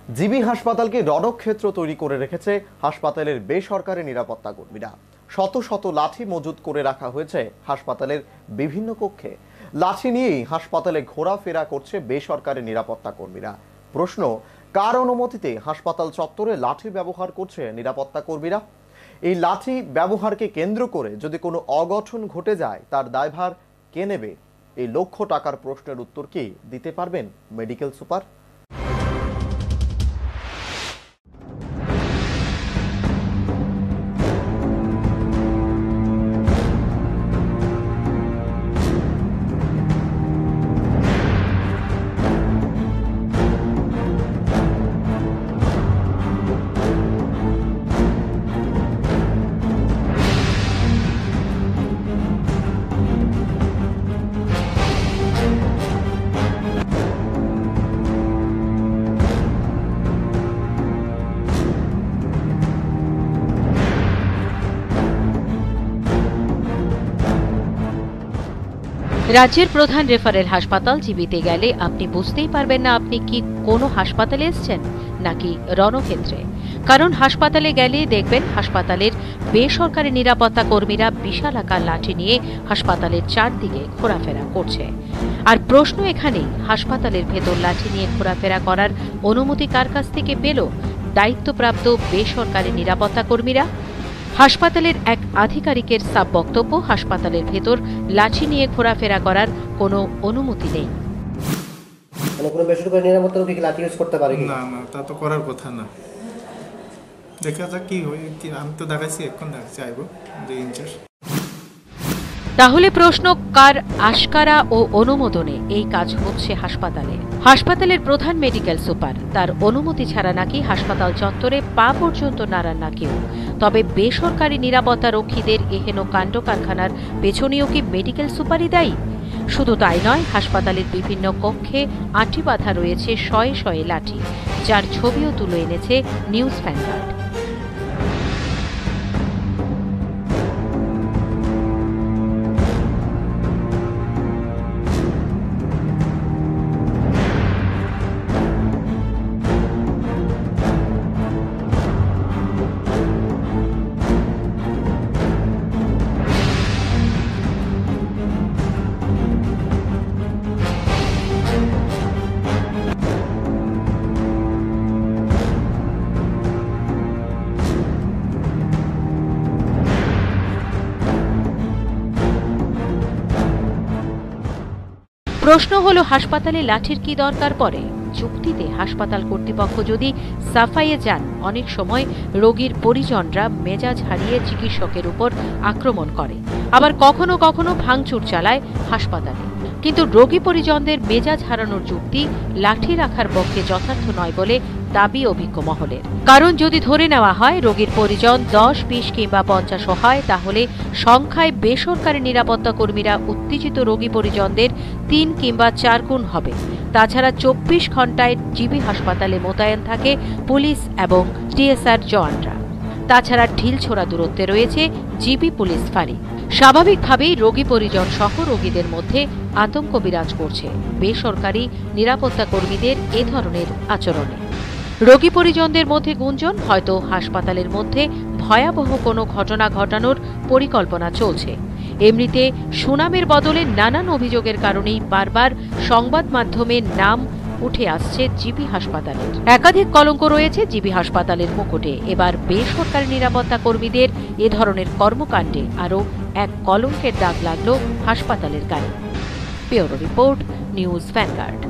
GB হাসপাতালকে রণক্ষেত্র তৈরি করে রেখেছে হাসপাতালের বেসরকারি নিরাপত্তা কর্মীরা। শত শত লাঠি মজুত করে রাখা হয়েছে হাসপাতালের বিভিন্ন কক্ষে। লাঠি নিয়েই হাসপাতালে ঘোরাফেরা করছে বেসরকারি নিরাপত্তা কর্মীরা। প্রশ্ন, কার অনুমতিতে হাসপাতাল চত্বরে লাঠি ব্যবহার করছে নিরাপত্তা কর্মীরা? এই লাঠি ব্যবহারকে কেন্দ্র করে যদি কোনো অঘটন ঘটে যায় তার দায়ভার কে নেবে? এই লক্ষ টাকার প্রশ্নের উত্তর কি দিতে পারবেন মেডিকেল সুপার? রাজ্যের প্রধান রেফারেল হাসপাতাল জিবিতে গেলে আপনি বুঝতেই পারবেন না আপনি কি কোনো হাসপাতালে এসেছেন নাকি রণক্ষেত্রে। কারণ হাসপাতালে গেলে দেখবেন হাসপাতালের বেসরকারি নিরাপত্তা কর্মীরা বিশাল আকার লাঠি নিয়ে হাসপাতালের চারদিকে ঘোরাফেরা করছে। আর প্রশ্ন এখানেই, হাসপাতালের ভেতর লাঠি নিয়ে ঘোরাফেরা করার অনুমতি কার কাছ থেকে পেল দায়িত্বপ্রাপ্ত বেসরকারি নিরাপত্তা কর্মীরা? হাসপাতালের এক আধিকারিকের সাব বক্তব্য, হাসপাতালের ভেতর লাঠি নিয়ে ঘোরাফেরা করার কোনো অনুমতি নেই। মানে কোনো বেসরকারি নিরাপত্তা রোগী লাঠি ইউজ করতে পারে কি? না না, তা তো করার কথা না। দেখা যাক কি হয়। আমি তো দেখাইছি, এখন দেখাচ্ছি আইব 2 ইঞ্চের। তাহলে প্রশ্ন, কার আশকারা ও অনুমোদনে এই কাজ হচ্ছে হাসপাতালে? হাসপাতালের প্রধান মেডিকেল সুপার, তার অনুমতি ছাড়া নাকি হাসপাতাল চত্বরে পা পর্যন্ত নাড়ান না কেউ। তবে বেসরকারি নিরাপত্তা রক্ষীদের এহেন কাণ্ড কারখানার পেছনেও কি মেডিকেল সুপারই দায়ী? শুধু তাই নয়, হাসপাতালের বিভিন্ন কক্ষে আঁটি বাঁধা রয়েছে শয়ে শয়ে লাঠি, যার ছবিও তুলে এনেছে নিউজ ভ্যানগার্ড। প্রশ্ন হলো, হাসপাতালে লাঠির কি দরকার পড়ে? চুক্তিতে হাসপাতাল কর্তৃপক্ষ যদি সাফাইয়ে যান, অনেক সময় রোগীর পরিজনরা মেজাজ হারিয়ে চিকিৎসকের উপর আক্রমণ করে, আবার কখনো কখনো ভাঙচুর চালায় হাসপাতালে। কিন্তু রোগী পরিজনদের মেজাজ হারানোর যুক্তি লাঠি রাখার পক্ষে যথার্থ নয় বলে দাবি অভিজ্ঞ মহলের। কারণ যদি ধরে নেওয়া হয় রোগীর পরিজন 10, 20 কিংবা 50 হয়, তাহলে সংখ্যায় বেসরকারি নিরাপত্তা কর্মীরা উত্তেজিত রোগী পরিজনদের 3 কিংবা 4 গুণ হবে। তাছাড়া 24 ঘণ্টায় জিবি হাসপাতালে মোতায়েন থাকে পুলিশ এবং টিএসআর জওয়ানরা। তাছাড়া ঢিলছোড়া দূরত্বে রয়েছে জিবি পুলিশ ফাঁড়ি। স্বাভাবিকভাবেই রোগী পরিজন সহ রোগীদের মধ্যে আতঙ্ক বিরাজ করছে বেসরকারি নিরাপত্তা কর্মীদের এ ধরনের আচরণে। রোগী পরিজনদের মধ্যে গুঞ্জন, হয়তো হাসপাতালের মধ্যে ভয়াবহ কোনো ঘটনা ঘটানোর পরিকল্পনা চলছে। এমনিতে সুনামের বদলে নানান অভিযোগের কারণেই বারবার সংবাদ মাধ্যমে নাম উঠে আসছে জিবি হাসপাতালের। একাধিক কলঙ্ক রয়েছে জিবি হাসপাতালের মুকুটে। এবার বেসরকারি নিরাপত্তা কর্মীদের এ ধরনের কর্মকাণ্ডে আরও এক কলঙ্কের দাগ লাগল হাসপাতালের গায়ে। Bureau report, news vanguard.